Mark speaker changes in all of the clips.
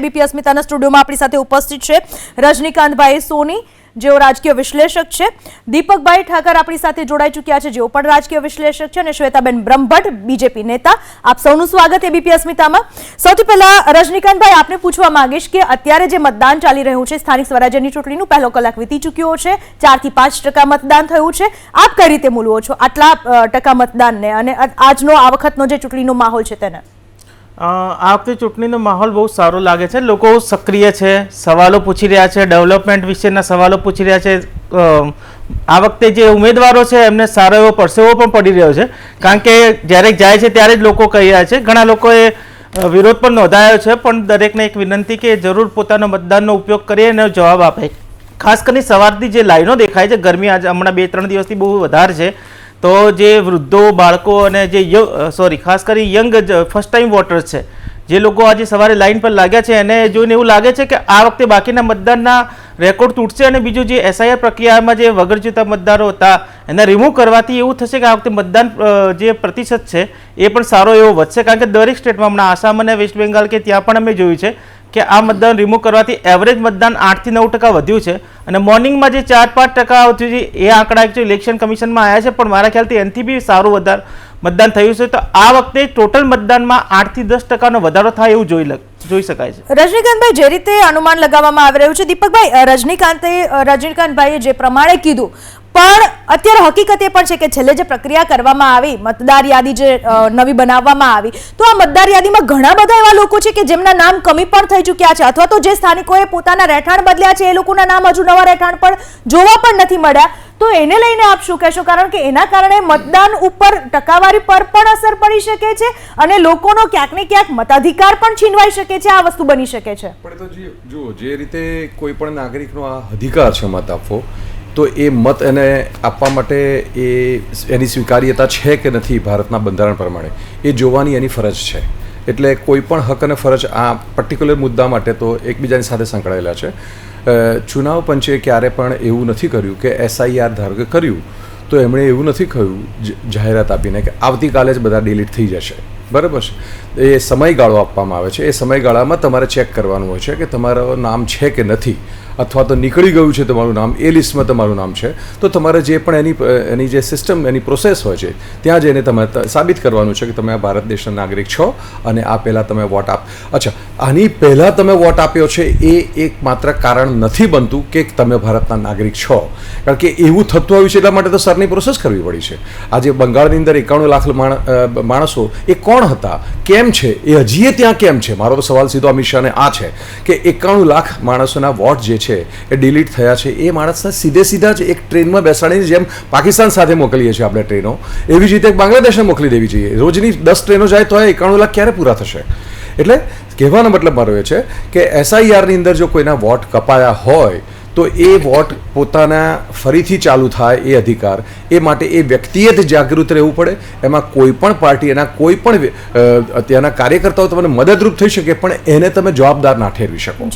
Speaker 1: ABP અસ્મિતાના સ્ટુડિયોમાં આપણી સાથે ઉપસ્થિત છે રજનીકાંતભાઈ સોની, જેઓ રાજકીય વિશ્લેષક છે, દીપકભાઈ ઠાકર આપણી સાથે જોડાઈ ચૂક્યા છે, જેઓ પણ રાજકીય વિશ્લેષક છે, અને શ્વેતાબેન બ્રહ્મભટ્ટ, બીજેપી નેતા. આપ સૌનું સ્વાગત એબીપી અસ્મિતામાં. સૌથી પહેલા રજનીકાંતભાઈ, આપને પૂછવા માંગીશ કે અત્યારે જે મતદાન ચાલી રહ્યું છે, સ્થાનિક સ્વરાજ્યની ચૂંટણીનું પહેલો કલાક વીતી ચૂક્યો છે, 4 થી 5% મતદાન થયું છે. આપ કઈ રીતે મૂલવો છો આટલા ટકા મતદાનને અને આજનો આ વખતનો જે ચૂંટણીનો માહોલ છે તેને?
Speaker 2: આ વખતે ચૂંટણીનો માહોલ બહુ સારો લાગે છે. લોકો સક્રિય છે, સવાલો પૂછી રહ્યા છે, ડેવલપમેન્ટ વિશેના સવાલો પૂછી રહ્યા છે. આ વખતે જે ઉમેદવારો છે એમને સારો એવો પરસેવો પણ પડી રહ્યો છે, કારણ કે જ્યારે જાય છે ત્યારે જ લોકો કહી રહ્યા છે. ઘણા લોકોએ વિરોધ પણ નોંધાયો છે, પણ દરેકને એક વિનંતી કે જરૂર પોતાનો મતદાનનો ઉપયોગ કરીએ અને જવાબ આપે. ખાસ કરીને સવારથી જે લાઈનો દેખાય છે, ગરમી આજે હમણાં 2-3 દિવસથી બહુ વધારે છે, તો જે વૃદ્ધો, બાળકો અને જે ખાસ કરી યંગ ફર્સ્ટ ટાઈમ વોટર્સ છે, જે લોકો આજે સવારે લાઈન પર લાગ્યા છે, એને જોઈને એવું લાગે છે કે આ વખતે બાકીના મતદાનના રેકોર્ડ તૂટશે. અને બીજું જે એસઆઈઆર પ્રક્રિયામાં જે વગર જોતા મતદારો હતા એને રિમૂવ કરવાથી એવું થશે કે આ વખતે મતદાન જે પ્રતિશત છે એ પણ સારો એવો વધશે, કારણ કે દરેક સ્ટેટમાં હમણાં આસામ અને વેસ્ટ બેંગાલ કે ત્યાં પણ અમે જોયું છે કે આ મતદાન રિમૂવ કરવાથી એવરેજ મતદાન 8 થી 9% વધ્યું છે. અને મોર્નિંગમાં જે 4-5% આવતું છે એ આંકડા એકચ્યુઅલી ઇલેક્શન કમિશનમાં આવ્યા છે, પણ મારા ખ્યાલથી એનાથી બી સારું વધારે મતદાન થયું છે. તો આ વખતે ટોટલ મતદાનમાં 8 થી 10% હજારો થાય એવું જોઈ શકાય છે.
Speaker 1: રજનીકાંતભાઈ, જે રીતે અનુમાન લગાવવામાં આવી રહ્યું છે, દીપકભાઈ, રજનીકાંતભાઈએ જે પ્રમાણે કીધું, પણ અત્યારે હકીકત એ પણ છે કે છેલ્લે જે પ્રક્રિયા કરવામાં આવી, મતદાર યાદી જે નવી બનાવવામાં આવી, તો આ મતદાર યાદીમાં ઘણા બધા એવા લોકો છે કે જેમના નામ કમી પણ થઈ ચૂક્યા છે, અથવા તો જે સ્થાનિકોએ પોતાના રહેઠાણ બદલ્યા છે એ લોકોના નામ હજુ નવા રહેઠાણ પણ જોવા પણ નથી મળ્યા. તો એને લઈને આપ શું કહેશો? કારણ કે એના કારણે મતદાન ઉપર, ટકાવારી પર પણ અસર પડી શકે છે અને લોકોનો ક્યાંક ને ક્યાંક મતાધિકાર પણ છીનવાઈ શકે છે. આ વસ્તુ બની શકે છે.
Speaker 3: પણ તો જુઓ, જે રીતે કોઈ પણ નાગરિકનો આ અધિકાર છે મત આપવો, તો એ મત એને આપવા માટે એની સ્વીકાર્યતા છે કે નથી ભારતના બંધારણ પ્રમાણે એ જોવાની એની ફરજ છે. એટલે કોઈ પણ હક અને ફરજ આ પર્ટિક્યુલર મુદ્દા માટે તો એકબીજાની સાથે સંકળાયેલા છે. ચુનાવ પંચે ક્યારે પણ એવું નથી કર્યું કે એસઆઈઆર ધારો કે કર્યું તો એમણે એવું નથી કહ્યું જાહેરાત આપીને કે આવતીકાલે જ બધા ડિલીટ થઈ જશે. બરાબર છે? એ સમયગાળો આપવામાં આવે છે. એ સમયગાળામાં તમારે ચેક કરવાનું હોય છે કે તમારું નામ છે કે નથી, અથવા તો નીકળી ગયું છે તમારું નામ, એ લિસ્ટમાં તમારું નામ છે, તો તમારે જે પણ એની જે સિસ્ટમ, એની પ્રોસેસ હોય છે, ત્યાં જઈને તમારે સાબિત કરવાનું છે કે તમે આ ભારત દેશના નાગરિક છો અને આ પહેલાં તમે વોટ અચ્છા, આની પહેલાં તમે વોટ આપ્યો છે એ એક માત્ર કારણ નથી બનતું કે તમે ભારતના નાગરિક છો. કારણ કે એવું થતું આવ્યું છે, એટલા માટે તો સરની પ્રોસેસ કરવી પડી છે. આજે બંગાળની અંદર 91 લાખ માણસો એ કોણ હતા, કેમ છે, એ હજી ત્યાં કેમ છે? મારો તો સવાલ સીધો અમિત શાહને આ છે કે 91 લાખ માણસોના વોટ જે છે એ ડિલીટ થયા છે. એ માણસને સીધા જ એક ટ્રેનમાં બેસાડીને, જેમ પાકિસ્તાન સાથે મોકલીએ છીએ આપણે ટ્રેનો, એવી જ રીતે બાંગ્લાદેશને મોકલી દેવી જોઈએ. રોજની 10 ટ્રેનો જાય તો 91 લાખ ક્યારે પૂરા થશે? એટલે કહેવાનો મતલબ મારો એ છે કે એસઆઈઆરની અંદર જો કોઈના વોટ કપાયા હોય તો એ વોટ પોતાના ફરીથી ચાલુ થાય એ અધિકાર, એ માટે એ વ્યક્તિએ જ જાગૃત રહેવું પડે. એમાં કોઈ પણ પાર્ટી, એના કોઈ પણ ત્યાંના કાર્યકર્તાઓ તમને મદદરૂપ થઈ શકે, પણ એને તમે જવાબદાર ના ઠેરવી શકો.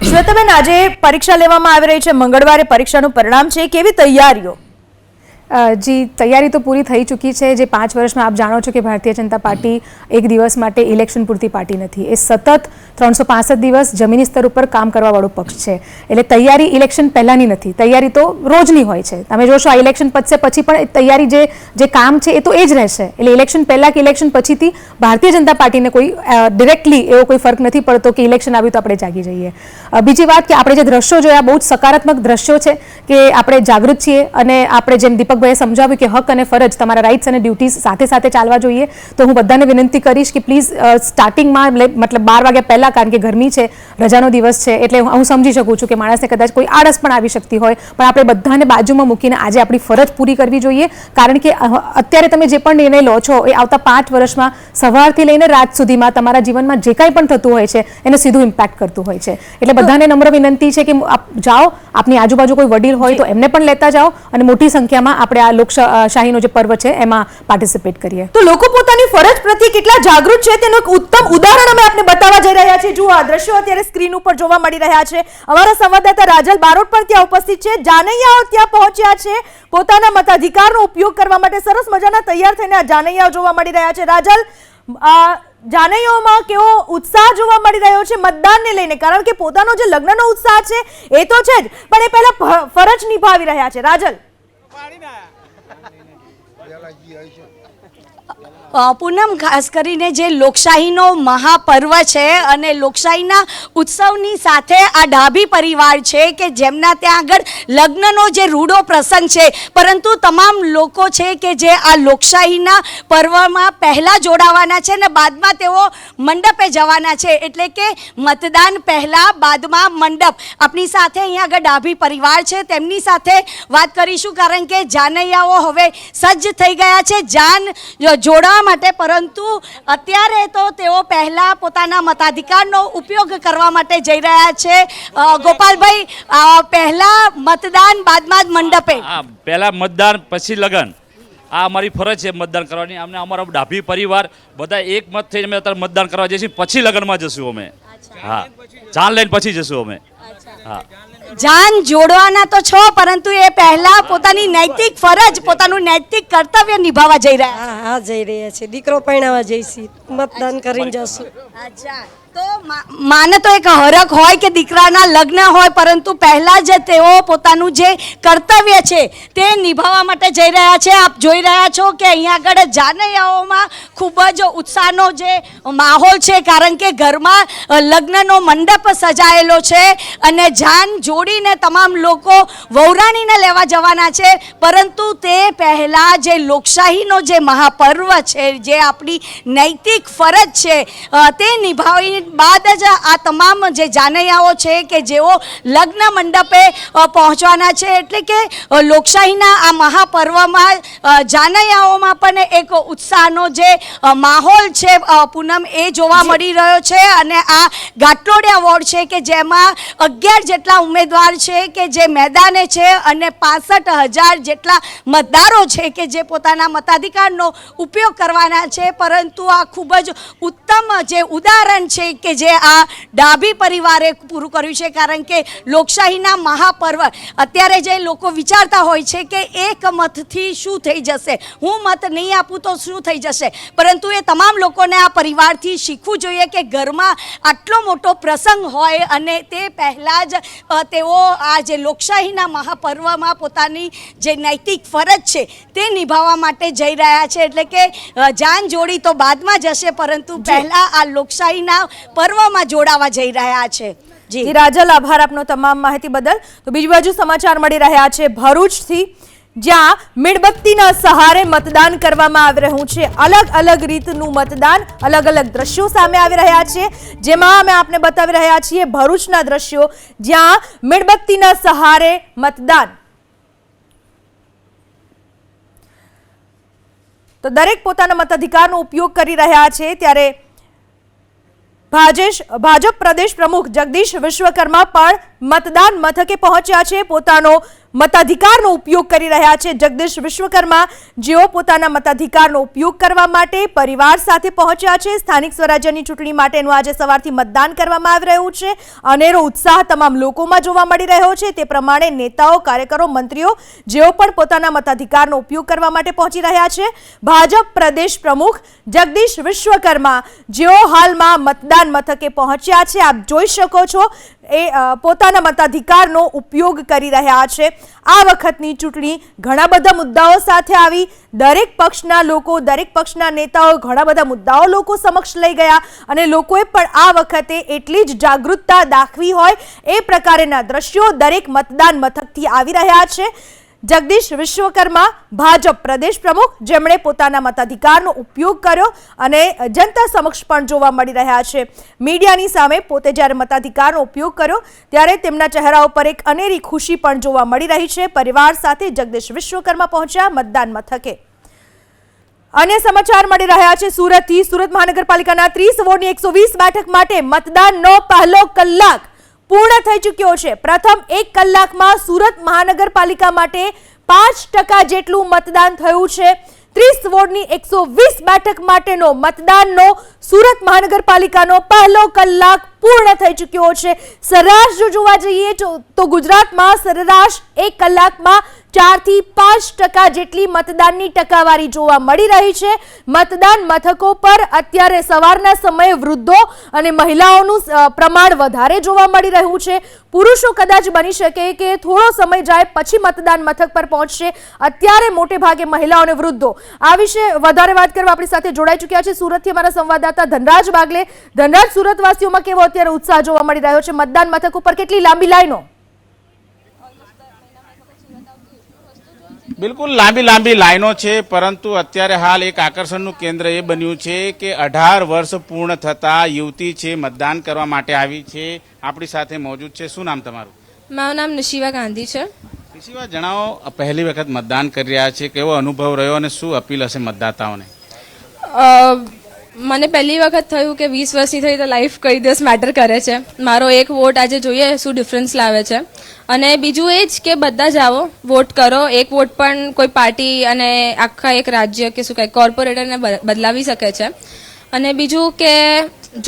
Speaker 1: શ્વેતાબેન, આજે પરીક્ષા લેવામાં આવી રહી છે, મંગળવારે પરીક્ષાનું પરિણામ છે, કેવી તૈયારીઓ?
Speaker 4: જી, તૈયારી તો પૂરી થઈ ચૂકી છે. જે 5 વર્ષમાં આપ જાણો છો કે ભારતીય જનતા પાર્ટી એક દિવસ માટે ઇલેક્શન પૂરતી પાર્ટી નથી. એ સતત 365 દિવસ જમીની સ્તર ઉપર કામ કરવાવાળો પક્ષ છે. એટલે તૈયારી ઇલેક્શન પહેલાંની નથી, તૈયારી તો રોજની હોય છે. તમે જોશો આ ઇલેક્શન પતશે પછી પણ તૈયારી જે કામ છે એ તો એ જ રહેશે. એટલે ઇલેક્શન પહેલાં કે ઇલેક્શન પછીથી ભારતીય જનતા પાર્ટીને કોઈ ડિરેક્ટલી એવો કોઈ ફરક નથી પડતો કે ઇલેક્શન આવ્યું તો આપણે જાગી જઈએ. બીજી વાત કે આપણે જે દ્રશ્યો જોયા, બહુ જ સકારાત્મક દ્રશ્યો છે કે આપણે જાગૃત છીએ અને આપણે જેમ દીપક ભાઈએ સમજાવ્યું કે હક અને ફરજ, તમારા રાઇટ્સ અને ડ્યુટીઝ સાથે સાથે ચાલવા જોઈએ. તો હું બધાને વિનંતી કરીશ કે પ્લીઝ સ્ટાર્ટિંગમાં, મતલબ 12 વાગ્યા પહેલાં, કારણ કે ગરમી છે, રજાનો દિવસ છે, એટલે હું સમજી શકું છું કે માણસને કદાચ કોઈ આળસ પણ આવી શકતી હોય, પણ આપણે બધાને બાજુમાં મૂકીને આજે આપણી ફરજ પૂરી કરવી જોઈએ. કારણ કે અત્યારે તમે જે પણ નિર્ણય લો છો એ આવતા 5 વર્ષમાં સવારથી લઈને રાત સુધીમાં તમારા જીવનમાં જે કાંઈ પણ થતું હોય છે એને સીધું ઇમ્પેક્ટ કરતું હોય છે. એટલે બધાને નમ્ર વિનંતી છે કે આપ જાઓ, આપની આજુબાજુ કોઈ વડીલ હોય તો એમને પણ લેતા જાઓ અને મોટી સંખ્યામાં આપણે આ લોકશાહીનો જે પર્વ છે એમાં પાર્ટિસિપેટ કરીએ.
Speaker 1: તો લોકો પોતાની ફરજ પ્રત્યે કેટલા જાગૃત છે તેનું એક ઉત્તમ ઉદાહરણ અમે આપને બતાવવા જઈ રહ્યા છીએ. જુઓ, આ દ્રશ્યો અત્યારે સ્ક્રીન ઉપર જોવા મળી રહ્યા છે. અમારા સંવાદદાતા રાજલ બારોટ પણ ત્યાં ઉપસ્થિત છે. જાનૈયાઓ ત્યાં પહોંચ્યા છે પોતાના મતાધિકારનો ઉપયોગ કરવા માટે. સરસ મજાના તૈયાર થઈને આ જાનૈયાઓ જોવા મળી રહ્યા છે. રાજલ, જાનૈયાઓમાં કેવો ઉત્સાહ જોવા મળી રહ્યો છે મતદાનને લઈને? કારણ કે પોતાનો જે લગ્નનો ઉત્સાહ છે એ તો છે જ, પણ એ પહેલા ફરજ નિભાવી રહ્યા છે. રાજલ,
Speaker 5: પૂનમ, ખાસ કરીને જે લોકશાહીનો મહાપર્વ છે અને લોકશાહીના ઉત્સવની સાથે આ ડાભી પરિવાર છે કે જેમના ત્યાં આગળ લગ્નનો જે રૂડો પ્રસંગ છે, પરંતુ તમામ લોકો છે કે જે આ લોકશાહીના પર્વમાં પહેલાં જોડાવાના છે ને બાદમાં તેઓ મંડપે જવાના છે, એટલે કે મતદાન પહેલાં બાદમાં મંડપ. આપણી સાથે અહીંયા આગળ ડાભી પરિવાર છે, તેમની સાથે વાત કરીશું, કારણ કે જાનૈયાઓ હવે સજ્જ થઈ ગયા છે જાન જોડવા માટે, પરંતુ અત્યારે તો તેઓ પહેલા પોતાના મતાધિકારનો ઉપયોગ કરવા માટે જઈ રહ્યા છે. ગોપાલભાઈ, પહેલા મતદાન બાદમાં જ મંડપે?
Speaker 6: પહેલા મતદાન પછી લગન. આ અમારી ફરજ છે મતદાન કરવાની. અમને અમારો ડાભી પરિવાર બધા એક મત થઈને અમે અત્યારે મતદાન કરવા જઈશું, પછી લગનમાં જશું અમે. હા, જાન લઈને પછી જશું અમે. હા,
Speaker 5: જાન જોડવાના તો છો, પરંતુ એ પહેલા પોતાની નૈતિક ફરજ, પોતાનું નૈતિક કર્તવ્ય નિભાવવા જઈ રહ્યા.
Speaker 7: હા, જઈ રહ્યા છે. દીકરો પરણાવવા જઈશી, મતદાન કરીને જશું.
Speaker 5: અચ્છા, તો માને તો એક હરખ હોય કે દીકરાના લગ્ન હોય, પરંતુ પહેલા જ તેઓ પોતાનું જે કર્તવ્ય છે તે નિભાવવા માટે જઈ રહ્યા છે. આપ જોઈ રહ્યા છો કે અહીંયા આગળ જાનૈયાઓમાં ખૂબ જ ઉત્સાહનો જે માહોલ છે, કારણ કે ઘરમાં લગ્નનો મંડપ સજાયેલો છે અને જાન જોડીને તમામ લોકો વહુરાણીને લેવા જવાના છે. પરંતુ તે પહેલા જે લોકશાહીનો જે મહાપર્વ છે, જે આપણી નૈતિક ફરજ છે, તે નિભાવી બાદ જ આ તમામ જે જાનૈયાઓ છે કે જેઓ લગ્ન મંડપે પહોંચવાના છે. એટલે કે લોકશાહીના આ મહાપર્વમાં જાનૈયાઓમાં પણ એક ઉત્સાહનો જે માહોલ છે પૂનમ, એ જોવા મળી રહ્યો છે. અને આ ઘાટલોડિયા વોર્ડ છે કે જેમાં 11 જેટલા ઉમેદવાર છે કે જે મેદાને છે અને 65,000 જેટલા મતદારો છે કે જે પોતાના મતાધિકારનો ઉપયોગ કરવાના છે. પરંતુ આ ખૂબ જ ઉત્તમ જે ઉદાહરણ છે કે જે આ ડાભી પરિવારે પૂરું કર્યું છે, કારણ કે લોકશાહીના મહાપર્વ, અત્યારે જે લોકો વિચારતા હોય છે કે એક મતથી શું થઈ જશે, હું મત નહીં આપું તો શું થઈ જશે, પરંતુ એ તમામ લોકોને આ પરિવારથી શીખવું જોઈએ કે ઘરમાં આટલો મોટો પ્રસંગ હોય અને તે પહેલાં જ તેઓ આ જે લોકશાહીના મહાપર્વમાં પોતાની જે નૈતિક ફરજ છે તે નિભાવવા માટે જઈ રહ્યા છે. એટલે કે જાન જોડી તો બાદમાં જશે, પરંતુ પહેલાં આ લોકશાહીના પર્વમાં જોડાવા જઈ રહ્યા છે.
Speaker 1: જી રાજલ, આભાર આપનો તમામ માહિતી બદલ. તો બીજી બાજુ સમાચાર મળી રહ્યા છે ભરૂચથી, જ્યાં મીણબત્તીના સહારે મતદાન કરવામાં આવી રહ્યું છે. અલગ અલગ રીતનું મતદાન, અલગ અલગ દ્રશ્યો સામે આવી રહ્યા છે, જેમાં અમે આપને બતાવી રહ્યા છીએ ભરૂચના દ્રશ્યો, જ્યાં મીણબત્તીના સહારે મતદાન. તો દરેક પોતાના મતાધિકારનો ઉપયોગ કરી રહ્યા છે. ત્યારે ભાજપ પ્રદેશ પ્રમુખ જગદીશ વિશ્વકર્મા પણ મતદાન મથકે પહોંચ્યા છે, પોતાનો મતાધિકારનો ઉપયોગ કરી રહ્યા છે. જગદીશ વિશ્વકર્મા જેઓ પોતાના મતાધિકારનો ઉપયોગ કરવા માટે પરિવાર સાથે પહોંચ્યા છે. સ્થાનિક સ્વરાજ્યની ચૂંટણી માટેનું આજે સવારથી મતદાન કરવામાં આવી રહ્યું છે. અનેરો ઉત્સાહ તમામ લોકોમાં જોવા મળી રહ્યો છે. તે પ્રમાણે નેતાઓ, કાર્યકરો, મંત્રીઓ જેઓ પણ પોતાના મતાધિકારનો ઉપયોગ કરવા માટે પહોંચી રહ્યા છે. ભાજપ પ્રદેશ પ્રમુખ જગદીશ વિશ્વકર્મા જેઓ હાલમાં મતદાન મથકે પહોંચ્યા છે, આપ જોઈ શકો છો, એ પોતાના મતાધિકારનો ઉપયોગ કરી રહ્યા છે. આ વખતની ચૂંટણી ઘણા બધા મુદ્દાઓ સાથે આવી. દરેક પક્ષના લોકો, દરેક પક્ષના નેતાઓ ઘણા બધા મુદ્દાઓ લોકો સમક્ષ લઈ ગયા અને લોકોએ પણ આ વખતે એટલી જ જાગૃતતા દાખવી હોય એ પ્રકારના દ્રશ્યો દરેક મતદાન મથકથી આવી રહ્યા છે. જગદીશ વિશ્વકર્મા ભાજપ પ્રદેશ પ્રમુખ, જેમણે પોતાના મતાધિકારનો ઉપયોગ કર્યો અને જનતા સમક્ષ પણ જોવા મળી રહ્યા છે. મીડિયાની સામે પોતે જ્યારે મતાધિકારનો ઉપયોગ કર્યો ત્યારે તેમના ચહેરા ઉપર એક અનેરી ખુશી પણ જોવા મળી રહી છે. પરિવાર સાથે જગદીશ વિશ્વકર્મા પહોંચ્યા મતદાન મથકે. અન્ય સમાચાર મળી રહ્યા છે સુરતથી. સુરત મહાનગરપાલિકાના 30 વોર્ડની 120 બેઠક માટે મતદાનનો પહેલો કલાક પૂર્ણ થઈ ચૂક્યો છે. પ્રથમ 1 કલાકમાં સુરત મહાનગરપાલિકા માટે 5% જેટલું મતદાન થયું છે. 30 વોર્ડની 120 બેઠક માટેનો મતદાનનો સુરત મહાનગરપાલિકાનો પહેલો કલાક પૂર્ણ થઈ ચૂક્યો છે. સરેરાશ જો જોવા જઈએ તો ગુજરાતમાં સરેરાશ 1 કલાકમાં 4 થી 5% જેટલી મતદાનની ટકાવારી જોવા મળી રહી છે. મતદાન મથકો પર અત્યારે સવારના સમયે વૃદ્ધો અને મહિલાઓનું પ્રમાણ વધારે જોવા મળી રહ્યું છે. પુરુષો કદાચ બની શકે કે થોડો સમય જાય પછી મતદાન મથક પર પહોંચશે. અત્યારે મોટે ભાગે મહિલાઓ અને વૃદ્ધો. આ વિશે વધારે વાત કરવા આપણી સાથે જોડાઈ ચૂક્યા છે સુરતથી અમારા સંવાદદાતા ધનરાજ બાગલે. ધનરાજ, સુરતવાસીઓમાં કેવો અત્યારે ઉત્સાહ જોવા મળી રહ્યો છે? મતદાન મથક ઉપર કેટલી લાંબી લાઈનો?
Speaker 8: બિલકુલ લાંબી લાઈનો છે, પરંતુ અત્યારે હાલ એક આકર્ષણનું કેન્દ્ર એ બન્યું છે કે 18 વર્ષ પૂર્ણ થતા યુવતી છે મતદાન કરવા માટે આવી છે. આપણી સાથે મોજૂદ છે. શું નામ તમારું?
Speaker 9: મારું નામ નિશિવા ગાંધી છે.
Speaker 8: નિશિવા, જણાવો, પહેલી વખત મતદાન કરી રહ્યા છે, કેવો અનુભવ રહ્યો અને શું અપીલ હશે મતદાતાઓને?
Speaker 9: મને પહેલી વખત થયું કે 20 વર્ષની થઈ તો લાઈફ કઈ દિવસ મેટર કરે છે. મારો એક વોટ આજે જોઈએ શું ડિફરન્સ લાવે છે. અને બીજું એ જ કે બધા જ આવો, વોટ કરો. એક વોટ પણ કોઈ પાર્ટી અને આખા એક રાજ્ય કે શું કહે કોર્પોરેટરને બદલાવી શકે છે. અને બીજું કે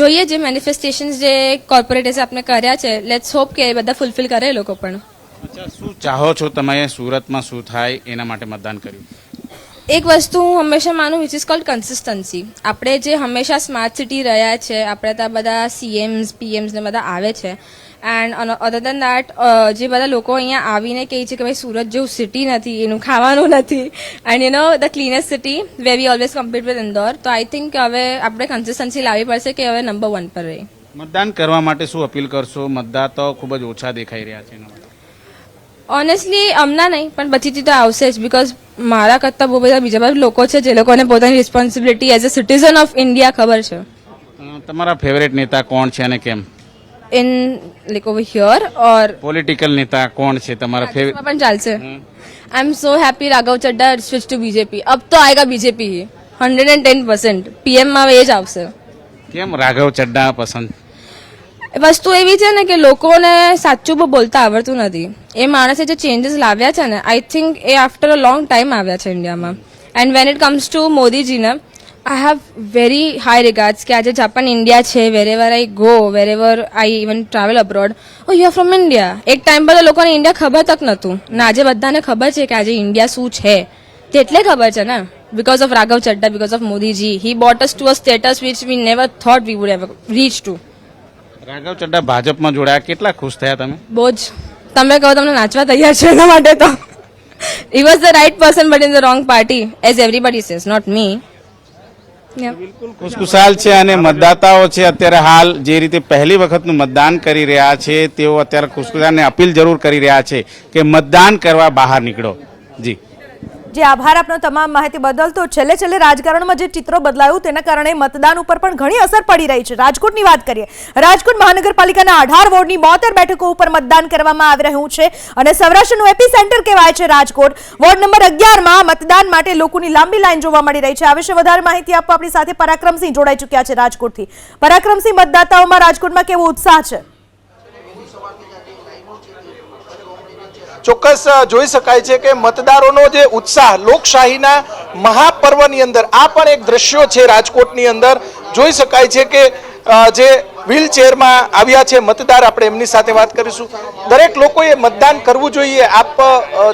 Speaker 9: જોઈએ જે મેનિફેસ્ટેશન્સ જે કોર્પોરેટર્સે આપણે કર્યા છે, લેટ્સ હોપ કે એ બધા ફૂલફિલ કરે એ લોકો પણ.
Speaker 8: અચ્છા, શું ચાહો છો તમે સુરતમાં શું થાય એના માટે મતદાન કર્યું?
Speaker 9: એક વસ્તુ હું હંમેશા માનું વિચ ઇઝ કોલ્ડ કન્સિસ્ટન્સી. આપણે જે હંમેશા સ્માર્ટ સિટી રહ્યા છે, આપણે ત્યાં બધા CMs PMs ને બધા આવે છે. એન્ડ અધર દેન દેટ જે બધા લોકો અહીંયા આવીને કહે છે કે ભાઈ સુરત જેવું સિટી નથી, એનું ખાવાનું નથી, and the cleanest city way V always compete with Indore. તો આઈ થિંક હવે આપણે કન્સિસ્ટન્સી લાવવી પડશે કે હવે નંબર 1 પર રહી.
Speaker 8: મતદાન કરવા માટે શું અપીલ કરશો? મતદાતાઓ ખૂબ જ ઓછા દેખાઈ રહ્યા છે.
Speaker 9: ઓનેસ્ટલી હમણાં નહીં, પણ પછીથી તો આવશે જ. બિકોઝ મારા કરતાં બહુ બધા બીજા બધા લોકો છે જે લોકોને પોતાની responsibility as a citizen of India ખબર છે.
Speaker 8: તમારા ફેવરેટ નેતા કોણ છે અને કેમ?
Speaker 9: In like over here or
Speaker 8: political નેતા કોણ છે તમારા ફેવરેટ?
Speaker 9: પણ ચાલશે. આઈ એમ so happy Raghav ચડ્ડા switch two BJP. અબ તો આएगा બીજેપી 110%. PM માં એ જ આવશે.
Speaker 8: કેમ રાઘવ ચડ્ડા પસંદ?
Speaker 9: વસ્તુ એવી છે ને કે લોકોને સાચું બહુ બોલતા આવડતું નથી. એ માણસે જે ચેન્જીસ લાવ્યા છે ને, I think a after a long time આવ્યા છે ઇન્ડિયામાં. And when it comes to મોદીજીને, I have very high regards કે આજે જાપાન ઇન્ડિયા છે. Wherever I go, wherever I even travel abroad, oh you are from India. એક time પર લોકોને ઇન્ડિયા ખબર તક નહોતું ને આજે બધાને ખબર છે કે આજે ઇન્ડિયા શું છે. તે એટલે ખબર છે ને, because of Raghav Chadha, because of Modiji. He bought us to a status which we never thought we would ever reach to.
Speaker 8: Raghav Chadha ભાજપમાં જોડાયા, કેટલા ખુશ થયા તમે? બહુ જ.
Speaker 9: તમે કહો તમને નાચવા તૈયાર છે એના માટે તો. He was the right person but in the wrong party as everybody says, not me.
Speaker 8: ખુશખુશાલ છે અને મતદાતાઓ છે અત્યારે હાલ જે રીતે પહેલી વખતનું મતદાન કરી રહ્યા છે તેઓ અત્યારે ખુશખુશાલ અને અપીલ જરૂર કરી રહ્યા છે કે મતદાન કરવા બહાર નીકળો. જી
Speaker 1: આભાર આપનો તમામ માહિતી બદલ. તો છેલ્લે રાજકારણમાં જે ચિત્રો બદલાયું તેના કારણે મતદાન ઉપર પણ ઘણી અસર પડી રહી છે. રાજકોટની વાત કરીએ. રાજકોટ મહાનગરપાલિકાના 18 વોર્ડની 72 બેઠકો ઉપર મતદાન કરવામાં આવી રહ્યું છે અને સૌરાષ્ટ્રનું એપી સેન્ટર કહેવાય છે રાજકોટ. વોર્ડ નંબર 11માં મતદાન માટે લોકોની લાંબી લાઈન જોવા મળી રહી છે. આ વિશે વધારે માહિતી આપવા આપણી સાથે પરાક્રમસિંહ જોડાઈ ચૂક્યા છે રાજકોટથી. પરાક્રમસિંહ, મતદાતાઓમાં રાજકોટમાં કેવો ઉત્સાહ છે?
Speaker 10: ચોક્કસ જોઈ શકાય છે કે મતદારોનો જે ઉત્સાહ લોકશાહીના મહાપર્વની અંદર આ પણ એક દ્રશ્યો છે રાજકોટની અંદર. જોઈ શકાય છે કે જે વ્હીલચેરમાં આવ્યા છે મતદાર, આપણે એમની સાથે વાત કરીશું. દરેક લોકોએ મતદાન કરવું જોઈએ. આપ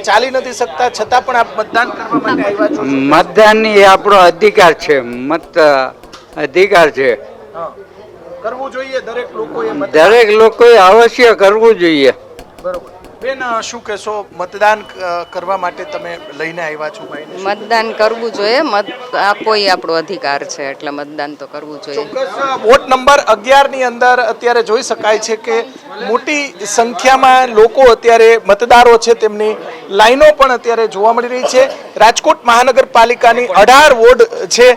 Speaker 10: ચાલી નથી શકતા છતાં પણ આપ મતદાન કરવા માટે આવ્યા છો.
Speaker 11: મતદાન એ આપણો અધિકાર છે, મત અધિકાર છે,
Speaker 10: કરવું જોઈએ.
Speaker 11: દરેક લોકોએ અવશ્ય કરવું જોઈએ.
Speaker 10: બરોબર. બેન, શું કહેશો? મતદાન કરવા માટે તમે લઈને આવ્યા છો ભાઈ?
Speaker 12: મતદાન કરવું જોઈએ. મત આપવો એ આપણો અધિકાર છે, એટલે મતદાન તો કરવું જોઈએ.
Speaker 10: ચોક્કસ. વોર્ડ નંબર 11 ની અંદર અત્યારે જોઈ શકાય છે કે મોટી સંખ્યામાં લોકો અત્યારે મતદારો છે તેમની લાઈનો પણ અત્યારે જોવા મળી રહી છે. રાજકોટ મહાનગરપાલિકાની 18 વોર્ડ છે.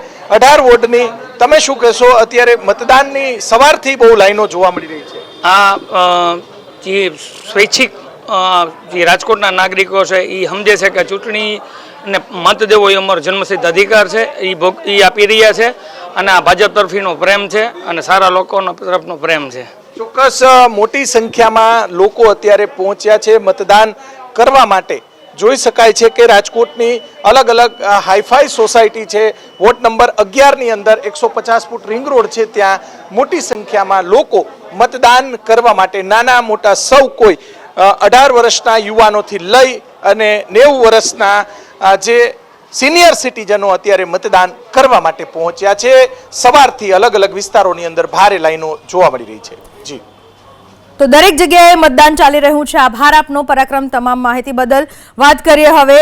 Speaker 10: 18 વોર્ડની તમે શું કહેશો? અત્યારે મતદાનની સવારથી બહુ લાઈનો જોવા મળી રહી છે.
Speaker 13: આ જે સ્વૈચ્છિક જે રાજકોટના નાગરિકો છે એ સમજે છે કે ચૂંટણી અને મત દેવો એ અમારો જન્મસિદ્ધ અધિકાર છે. એ આપી રહ્યા છે અને આ ભાજપ તરફીનો પ્રેમ છે અને સારા લોકોનો તરફનો પ્રેમ છે.
Speaker 10: ચોક્કસ મોટી સંખ્યામાં લોકો અત્યારે પહોંચ્યા છે મતદાન કરવા માટે. જોઈ શકાય છે કે રાજકોટની અલગ અલગ હાઈફાઈ સોસાયટી છે. વોર્ડ નંબર 11 ની અંદર 150 ફૂટ રિંગ રોડ છે, ત્યાં મોટી સંખ્યામાં લોકો મતદાન કરવા માટે, નાના મોટા સૌ કોઈ 18 વર્ષના યુવાનોથી લઈ અને 90 વર્ષના જે સિનિયર સિટીઝનો અત્યારે મતદાન કરવા માટે પહોંચ્યા છે. સવારથી અલગ અલગ વિસ્તારોની અંદર ભારે લાઈનો જોવા મળી રહી છે. જી,
Speaker 1: તો દરેક જગ્યાએ મતદાન ચાલી રહ્યું છે. આભાર આપનો પરાક્રમ તમામ માહિતી બદલ. વાત કરીએ હવે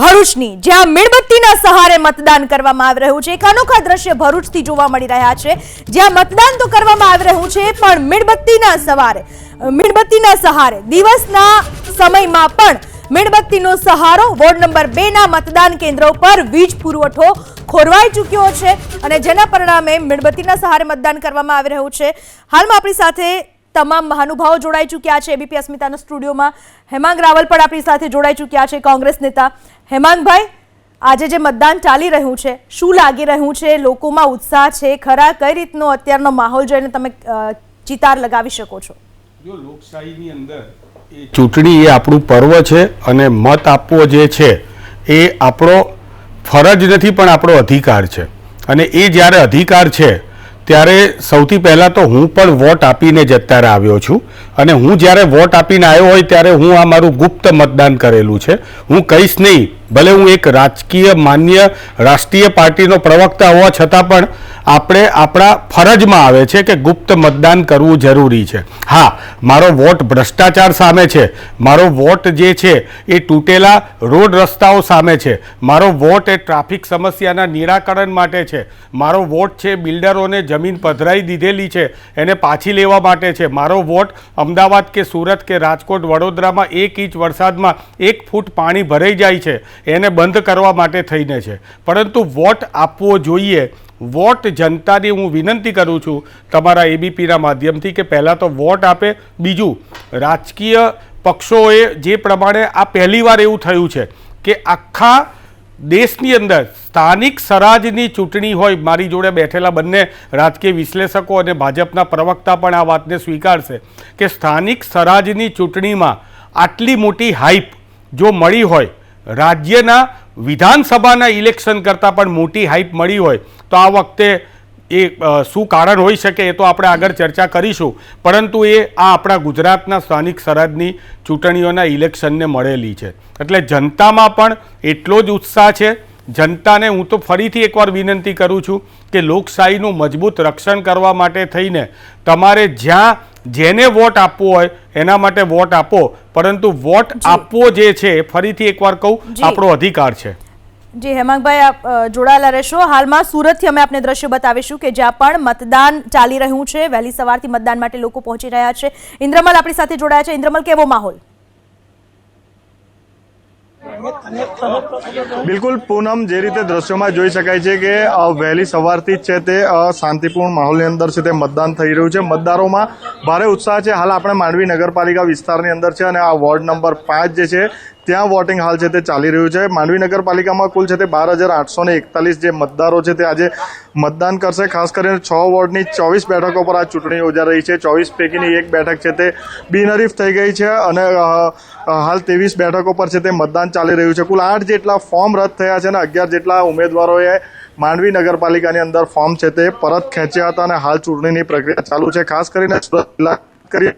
Speaker 1: ભરૂચની, જ્યાં મીણબત્તીના સહારે મતદાન કરવામાં આવી રહ્યું છે. એક અનોખા દ્રશ્ય ભરૂચથી જોવા મળી રહ્યા છે, જ્યાં મતદાન તો કરવામાં આવી રહ્યું છે પણ મીણબત્તીના સહારે દિવસના સમયમાં પણ મીણબત્તીનો સહારો. વોર્ડ નંબર 2 ના મતદાન કેન્દ્રો પર વીજ પુરવઠો ખોરવાઈ ચૂક્યો છે અને જેના પરિણામે મીણબત્તીના સહારે મતદાન કરવામાં આવી રહ્યું છે. હાલમાં આપણી સાથે તમામ મહાનુભાવો જોડાઈ ચૂક્યા છે. એબીપી અસ્મિતાના સ્ટુડિયોમાં હેમાંગ રાવલ પણ આપણી સાથે જોડાઈ ચૂક્યા છે, કોંગ્રેસ નેતા. હેમાંગભાઈ, આજે જે મતદાન ચાલી રહ્યું છે, શું લાગી રહ્યું છે? લોકોમાં ઉત્સાહ છે ખરા? કઈ રીતનો અત્યારનો માહોલ જોઈને તમે ચિતાર લગાવી શકો છો?
Speaker 14: જો લોકશાહીની અંદર ચૂંટણી એ આપણું પર્વ છે અને મત આપવો જે છે એ આપણો ફરજ નથી પણ આપણો અધિકાર છે. અને એ જ્યારે અધિકાર છે ત્યારે સૌથી પહેલાં તો હું પણ વોટ આપીને જ અત્યારે આવ્યો છું. અને હું જ્યારે વોટ આપીને આવ્યો હોય ત્યારે હું આ મારું ગુપ્ત મતદાન કરેલું છે. હું કહીશ નહીં, ભલે હું એક રાજકીય માન્ય રાષ્ટ્રીય પાર્ટીનો પ્રવક્તા હોવા છતાં પણ આપણે આપણા ફરજમાં આવે છે કે ગુપ્ત મતદાન કરવું જરૂરી છે. હા, મારો વોટ ભ્રષ્ટાચાર સામે છે, મારો વોટ જે છે એ તૂટેલા રોડ રસ્તાઓ સામે છે, મારો વોટ એ ટ્રાફિક સમસ્યાના નિરાકરણ માટે છે, મારો વોટ છે બિલ્ડરોને જમીન પધરાઈ દીધેલી છે એને પાછી લેવા માટે છે, મારો વોટ અમદાવાદ કે સુરત કે રાજકોટ વડોદરામાં 1 ઇંચ વરસાદમાં 1 ફૂટ પાણી ભરાઈ જાય છે એને બંધ કરવા માટે થઈને છે. પરંતુ વોટ આપવો જોઈએ. વોટ જનતાની હું વિનંતી કરું છું તમારા એબીપીના માધ્યમથી કે પહેલાં તો વોટ આપે. બીજું, રાજકીય પક્ષોએ જે પ્રમાણે આ પહેલીવાર એવું થયું છે કે આખા દેશની અંદર સ્થાનિક સ્વરાજની ચૂંટણી હોય, મારી જોડે બેઠેલા બંને રાજકીય વિશ્લેષકો અને ભાજપના પ્રવક્તા પણ આ વાતને સ્વીકારશે કે સ્થાનિક સ્વરાજની ચૂંટણીમાં આટલી મોટી હાઈપ જો મળી હોય, રાજ્યના વિધાનસભાના ઇલેક્શન કરતાં પણ મોટી હાઈપ મળી હોય તો આ વખતે એ શું કારણ હોઈ શકે એ તો આપણે આગળ ચર્ચા કરીશું. પરંતુ એ આ આપણા ગુજરાતના સ્થાનિક સ્વરાજની ચૂંટણીઓના ઇલેક્શનને મળેલી છે. એટલે જનતામાં પણ એટલો જ ઉત્સાહ છે. જનતાને હું તો ફરીથી એકવાર વિનંતી કરું છું કે લોકશાહીનું મજબૂત રક્ષણ કરવા માટે થઈને તમારે જ્યાં જેને વોટ આપવો હોય એના માટે વોટ આપો. પરંતુ વોટ આપવો જે છે ફરીથી એકવાર કહું, આપણો અધિકાર છે.
Speaker 1: જી હેમાંગભાઈ, આપ જોડાયેલા રહેશો. હાલમાં સુરતથી અમે આપને દ્રશ્યો બતાવીશું કે જ્યાં પણ મતદાન ચાલી રહ્યું છે. વહેલી સવારથી મતદાન માટે લોકો પહોંચી રહ્યા છે. ઇન્દ્રમલ આપણી સાથે જોડાયા છે. ઇન્દ્રમલ, કેવો માહોલ?
Speaker 15: બિલકુલ પૂનમ, જે રીતે દ્રશ્યોમાં જોઈ શકાય છે કે વહેલી સવારથી જ છે તે શાંતિપૂર્ણ માહોલની અંદર છે તે મતદાન થઈ રહ્યું છે. મતદારોમાં ભારે ઉત્સાહ છે. હાલ આપણે માંડવી નગરપાલિકા વિસ્તારની અંદર છે અને આ વોર્ડ નંબર 5 જે છે ત્યાં વોટિંગ હાલ છે તે ચાલી રહ્યું છે. માંડવી નગરપાલિકામાં કુલ છે તે 12,841 જે મતદારો છે તે આજે મતદાન કરશે. ખાસ કરીને 6 વોર્ડની 24 બેઠકો પર આ ચૂંટણી યોજાઈ રહી છે. 24 પૈકીની 1 બેઠક છે તે બિનહરીફ થઈ ગઈ છે અને હાલ 23 બેઠકો પર છે તે મતદાન ચાલી રહ્યું છે. કુલ 8 જેટલા ફોર્મ રદ થયા છે અને 11 જેટલા ઉમેદવારોએ માંડવી નગરપાલિકાની અંદર ફોર્મ છે તે પરત ખેંચ્યા હતા અને હાલ ચૂંટણીની પ્રક્રિયા ચાલુ છે. ખાસ કરીને સુરત જિલ્લા કરી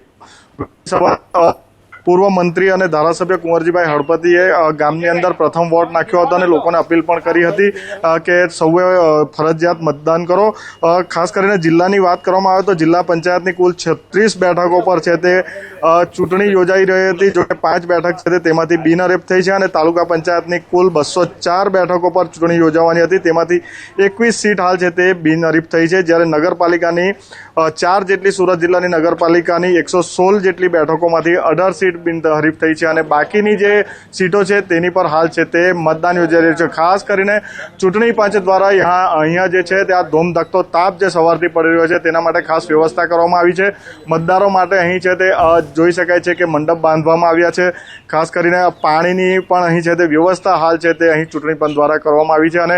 Speaker 15: પૂર્વ મંત્રી અને ધારાસભ્ય કુંવરજીભાઈ હળપતિએ ગામની અંદર પ્રથમ વોટ નાખ્યો હતો અને લોકોને અપીલ પણ કરી હતી કે સૌએ ફરજિયાત મતદાન કરો. ખાસ કરીને જિલ્લાની વાત કરવામાં આવે તો જિલ્લા પંચાયતની કુલ 36 બેઠકો પર છે તે ચૂંટણી યોજાઈ રહી હતી. જો કે 5 બેઠક છે તે તેમાંથી બિનહરીફ થઈ છે અને તાલુકા પંચાયતની કુલ 204 બેઠકો પર ચૂંટણી યોજાવાની હતી. તેમાંથી 21 સીટ હાલ છે તે બિનહરીફ થઈ છે. જ્યારે નગરપાલિકાની 4 જેટલી, સુરત જિલ્લાની નગરપાલિકાની 116 જેટલી બેઠકોમાંથી 18 સીટ બિનહરીફ થઈ છે અને બાકીની જે સીટો છે તેની પર હાલ છે તે મતદાન યોજાઈ રહ્યું છે. ખાસ કરીને ચૂંટણી પંચ દ્વારા અહીંયા જે છે ત્યાં ધોમધકતો તાપ જે સવારથી પડી રહ્યો છે તેના માટે ખાસ વ્યવસ્થા કરવામાં આવી છે. મતદારો માટે અહીં છે તે જોઈ શકાય છે કે મંડપ બાંધવામાં આવ્યા છે. ખાસ કરીને પાણીની પણ અહીં છે તે વ્યવસ્થા હાલ છે તે અહીં ચૂંટણી પંચ દ્વારા કરવામાં આવી છે અને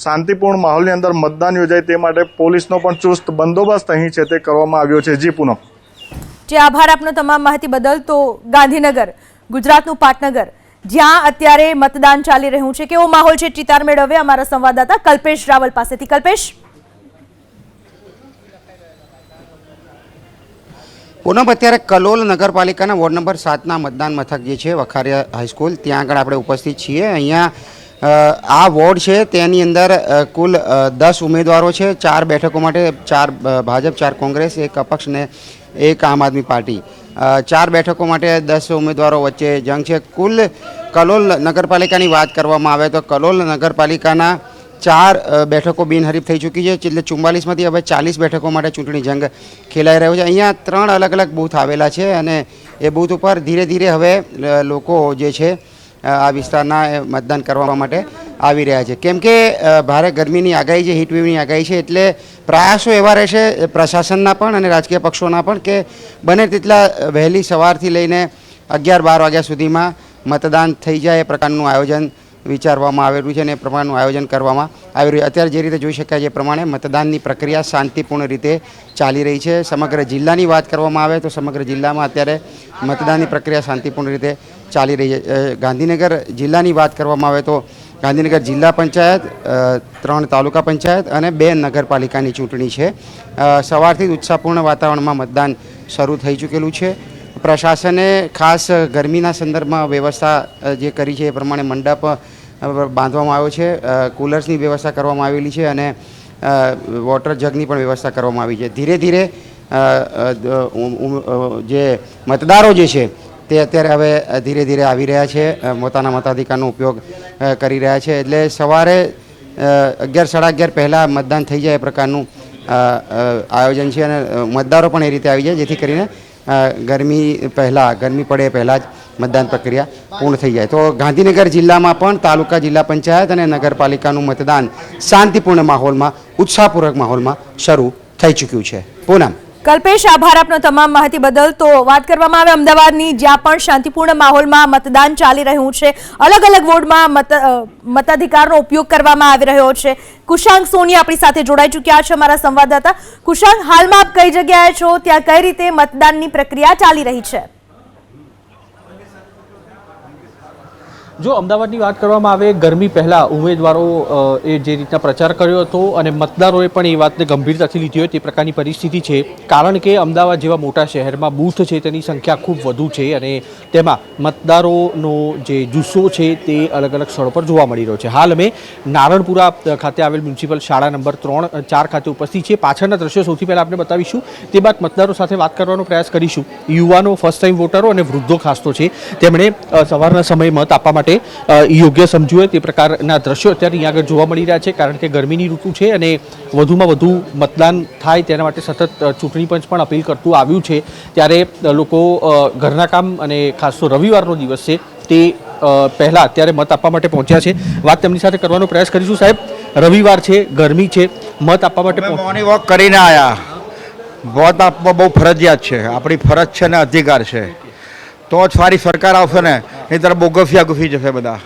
Speaker 15: શાંતિપૂર્ણ માહોલની અંદર મતદાન યોજાય તે માટે પોલીસનો પણ ચુસ્ત બંદોબસ્ત અહીં છે તે કરવામાં આવ્યો છે. જી પૂનમ.
Speaker 1: જે આભાર આપનો તમામ માહિતી બદલ. તો ગાંધીનગર, ગુજરાતનું પાટનગર, જ્યાં અત્યારે મતદાન ચાલી રહ્યું છે, કેવો માહોલ છે ચિતાર મેળવે અમારા સંવાદદાતા કલ્પેશ રાવલ પાસેથી. કલ્પેશ.
Speaker 16: પૂનમ, અત્યારે કલોલ નગરપાલિકાના વોર્ડ નંબર 7ના મતદાન મથક જે છે વખારિયા હાઈસ્કૂલ, ત્યાં આગળ આપણે ઉપસ્થિત છીએ. અહીંયા આ વોર્ડ છે તેની અંદર કુલ 10 ઉમેદવારો છે. 4 બેઠકો માટે 4 ભાજપ, 4 કોંગ્રેસ, 1 અપક્ષ ને 1 આમ આદમી પાર્ટી. 4 બેઠકો માટે 10 ઉમેદવારો વચ્ચે જંગ છે. કુલ કલોલ નગરપાલિકાની વાત કરવામાં આવે તો કલોલ નગરપાલિકાના 4 બેઠકો બિનહરીફ થઈ ચૂકી છે. એટલે 44માંથી હવે 40 બેઠકો માટે ચૂંટણી જંગ ખેલાઈ રહ્યો છે. અહીંયા 3 અલગ અલગ બૂથ આવેલા છે અને એ બૂથ ઉપર ધીરે ધીરે હવે લોકો જે છે આ વિસ્તારના મતદાન કરવા માટે આવી રહ્યા છે. કેમ કે ભારે ગરમીની આગાહી છે, હીટવેવની આગાહી છે, એટલે પ્રયાસો એવા રહેશે પ્રશાસનના પણ અને રાજકીય પક્ષોના પણ કે બને તેટલા વહેલી સવારથી લઈને 11-12 વાગ્યા સુધીમાં મતદાન થઈ જાય એ પ્રકારનું આયોજન વિચારવામાં આવેલું છે અને એ પ્રમાણનું આયોજન કરવામાં આવી રહ્યું. અત્યારે જે રીતે જોઈ શકાય છે એ પ્રમાણે મતદાનની પ્રક્રિયા શાંતિપૂર્ણ રીતે ચાલી રહી છે. સમગ્ર જિલ્લાની વાત કરવામાં આવે તો સમગ્ર જિલ્લામાં અત્યારે મતદાનની પ્રક્રિયા શાંતિપૂર્ણ રીતે ચાલી રહી છે. ગાંધીનગર જિલ્લાની વાત કરવામાં આવે તો ગાંધીનગર જિલ્લા પંચાયત, 3 તાલુકા પંચાયત અને 2 નગરપાલિકાની ચૂંટણી છે. સવારથી જ ઉત્સાહપૂર્ણ વાતાવરણમાં મતદાન શરૂ થઈ ચૂકેલું છે. પ્રશાસને ખાસ ગરમીના સંદર્ભમાં વ્યવસ્થા જે કરી છે એ પ્રમાણે મંડપ બાંધવામાં આવ્યો છે, કુલર્સની વ્યવસ્થા કરવામાં આવેલી છે અને વોટર જગની પણ વ્યવસ્થા કરવામાં આવી છે. ધીરે ધીરે જે મતદારો જે છે તે અત્યારે હવે ધીરે ધીરે આવી રહ્યા છે, પોતાના મતાધિકારનો ઉપયોગ કરી રહ્યા છે. એટલે સવારે 11-11:30 પહેલાં મતદાન થઈ જાય એ પ્રકારનું આયોજન છે અને મતદારો પણ એ રીતે આવી જાય જેથી કરીને ગરમી પડે પહેલાં જ મતદાન પ્રક્રિયા પૂર્ણ થઈ જાય. તો ગાંધીનગર જિલ્લામાં પણ તાલુકા, જિલ્લા પંચાયત અને નગરપાલિકાનું મતદાન શાંતિપૂર્ણ માહોલમાં, ઉત્સાહપૂર્વક માહોલમાં શરૂ થઈ ચૂક્યું છે. પૂનમ.
Speaker 1: કલ્પેશ, આભાર આપનો તમામ માહિતી બદલ. તો વાત કરવામાં આવે અમદાવાદની, જ્યાં પણ શાંતિપૂર્ણ માહોલમાં મતદાન ચાલી રહ્યું છે, અલગ અલગ વોર્ડમાં મતાધિકારનો ઉપયોગ કરવામાં આવી રહ્યો છે. કુશાંક સોની આપણી સાથે જોડાઈ ચૂક્યા છે, અમારા સંવાદદાતા. કુશાંક, હાલમાં આપ કઈ જગ્યાએ છો, ત્યાં કઈ રીતે મતદાનની પ્રક્રિયા ચાલી રહી છે?
Speaker 17: જો અમદાવાદની વાત કરવામાં આવે, ગરમી પહેલાં ઉમેદવારો એ જે રીતના પ્રચાર કર્યો હતો અને મતદારોએ પણ એ વાતને ગંભીરતાથી લીધી હોય તે પ્રકારની પરિસ્થિતિ છે. કારણ કે અમદાવાદ જેવા મોટા શહેરમાં બૂથ છે તેની સંખ્યા ખૂબ વધુ છે અને તેમાં મતદારોનો જે જુસ્સો છે તે અલગ અલગ સ્થળો પર જોવા મળી રહ્યો છે. હાલ અમે નારણપુરા ખાતે આવેલ મ્યુનિસિપલ શાળા નંબર 3-4 ખાતે ઉપસ્થિત છીએ. પાછળના દ્રશ્યો સૌથી પહેલાં આપણે બતાવીશું, તે બાદ મતદારો સાથે વાત કરવાનો પ્રયાસ કરીશું. યુવાનો, ફર્સ્ટ ટાઈમ વોટરો અને વૃદ્ધો ખાસ તો છે, તેમણે સવારના સમયે મત આપવા માટે યોગ્ય સમજ્યું હોય તે પ્રકારના દ્રશ્યો અત્યારે અહીંયા આગળ જોવા મળી રહ્યા છે. કારણ કે ગરમીની ઋતુ છે અને વધુમાં વધુ મતદાન થાય તેના માટે સતત ચૂંટણી પંચ પણ અપીલ કરતું આવ્યું છે. ત્યારે લોકો ઘરના કામ અને ખાસ તો રવિવારનો દિવસ છે તે પહેલાં અત્યારે મત આપવા માટે પહોંચ્યા છે. વાત તેમની સાથે કરવાનો પ્રયાસ કરીશું. સાહેબ, રવિવાર છે, ગરમી છે, મત આપવા માટે
Speaker 18: મોર્નિંગ વોક કરીને આવ્યા. મત આપવા બહુ ફરજિયાત છે, આપણી ફરજ છે ને અધિકાર છે. તો જ સારી સરકાર આવશે ને, એ તરફ બહુ ગફિયા ગુફી જશે બધા.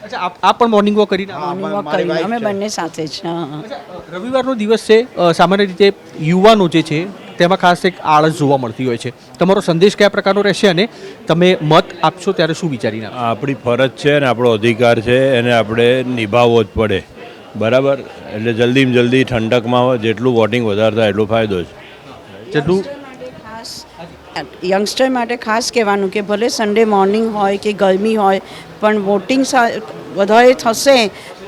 Speaker 17: અચ્છા, આપ પણ મોર્નિંગ વોક કરીને?
Speaker 7: અમે બંને સાથે જ.
Speaker 17: રવિવારનો દિવસ છે, સામાન્ય રીતે યુવાનો જે છે તેમાં ખાસ એક આળસ જોવા મળતી હોય છે. તમારો સંદેશ કયા પ્રકારનો રહેશે અને તમે મત આપશો ત્યારે શું વિચારીને?
Speaker 19: આપણી ફરજ છે ને આપણો અધિકાર છે, એને આપણે નિભાવવો જ પડે. બરાબર, એટલે જલ્દીમાં જલ્દી ઠંડકમાં જેટલું વોટિંગ વધારે થાય એટલો ફાયદો છે.
Speaker 17: જેટલું
Speaker 7: યંગસ્ટર માટે ખાસ કહેવાનું કે ભલે સન્ડે મોર્નિંગ હોય કે ગરમી હોય, પણ વોટિંગ વધારે થશે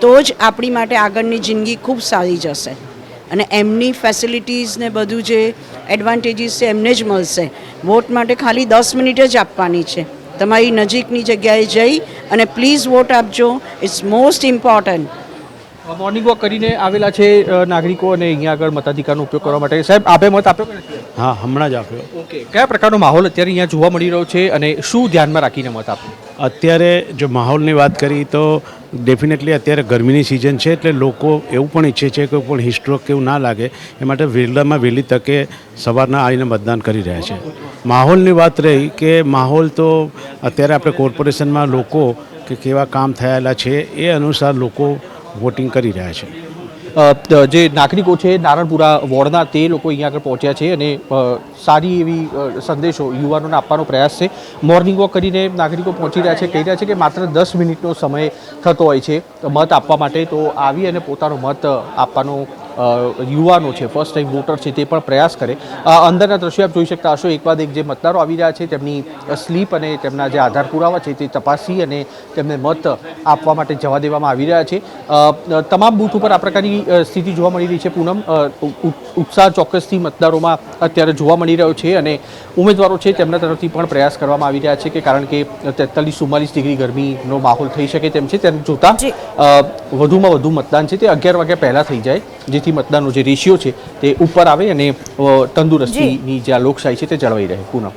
Speaker 7: તો જ આપણી માટે આગળની જિંદગી ખૂબ સારી જશે અને એમની ફેસિલિટીઝ ને બધું જે એડવાન્ટેજીસ છે એમને જ મળશે. વોટ માટે ખાલી 10 મિનિટ જ આપવાની છે. તમારી નજીકની જગ્યાએ જઈ અને પ્લીઝ વોટ આપજો. It's most important.
Speaker 17: Morning walk કરીને આવેલા છે નાગરિકો અને અહીંયા આગળ મતાધિકારનો ઉપયોગ કરવા માટે. સાહેબ, આપે મત આપ્યો કે નથી?
Speaker 19: હા, હમણાં જ આપ્યો.
Speaker 17: ઓકે, કયા પ્રકારનો માહોલ અત્યારે અહીંયા જોવા મળી રહ્યો છે અને શું ધ્યાનમાં રાખીને મત આપ્યો?
Speaker 19: અત્યારે જો માહોલની વાત કરી તો ડેફિનેટલી અત્યારે ગરમીની સિઝન છે, એટલે લોકો એવું પણ ઈચ્છે છે કે પણ હિસ્ટ્રોક કેવું ના લાગે એ માટે વહેલામાં વહેલી તકે સવારના આવીને મતદાન કરી રહ્યા છે. માહોલની વાત રહી કે માહોલ તો અત્યારે આપણે કોર્પોરેશનમાં લોકો કે કેવા કામ થયેલા છે એ અનુસાર લોકો વોટિંગ કરી રહ્યા છે.
Speaker 17: જે નાગરિકો છે નારણપુરા વોર્ડના, તે લોકો અહીંયા આગળ પહોંચ્યા છે અને સારી એવી સંદેશો યુવાનોને આપવાનો પ્રયાસ છે. મોર્નિંગ વોક કરીને નાગરિકો પહોંચી રહ્યા છે, કહી રહ્યા છે કે માત્ર 10 મિનિટનો સમય થતો હોય છે મત આપવા માટે, તો આવી અને પોતાનો મત આપવાનો યુવાનો છે, ફર્સ્ટ ટાઈમ વોટર છે, તે પણ પ્રયાસ કરે. અંદરના દ્રશ્યો આપ જોઈ શકતા હશો. એક બાદ એક જે મતદારો આવી રહ્યા છે તેમની સ્લીપ અને તેમના જે આધાર પુરાવા છે તે તપાસી અને તેમને મત આપવા માટે જવા દેવામાં આવી રહ્યા છે. તમામ બૂથ ઉપર આ પ્રકારની સ્થિતિ જોવા મળી રહી છે. પૂનમ, ઉત્સાહ ચોક્કસથી મતદારોમાં અત્યારે જોવા મળી રહ્યો છે અને ઉમેદવારો છે તેમના તરફથી પણ પ્રયાસ કરવામાં આવી રહ્યા છે કે કારણ કે 43-44 ડિગ્રી ગરમીનો માહોલ થઈ શકે તેમ છે. તેને જોતા વધુમાં વધુ મતદાન છે તે 11 વાગ્યા પહેલાં થઈ જાય જેથી મતદાનનો જે રેશિયો છે તે ઉપર આવે અને તંદુરસ્તીની જે આ લોકશાહી છે તે જળવાઈ રહે. પૂનમ.